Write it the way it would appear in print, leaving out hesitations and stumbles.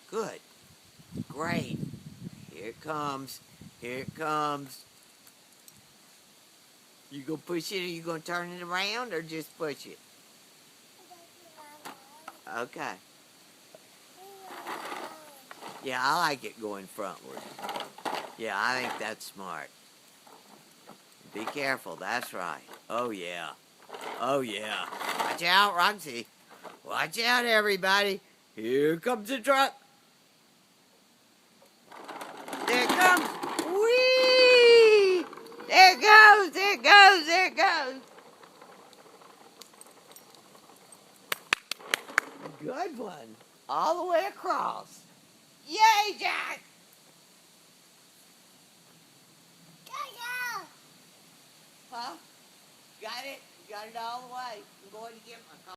Good. Great. Here it comes. Here it comes. You gonna push it or you gonna turn it around or just push it? Okay. Yeah, I like it going frontward. Yeah, I think that's smart. Be careful, that's right. Oh yeah. Oh yeah. Watch out, Roxy. Watch out, everybody. Here comes the truck. There it comes. Whee! There it goes, there it goes, there it goes. Good one. All the way across. Yay, Jack! Huh? Got it? Got it all the way. I'm going to get my car.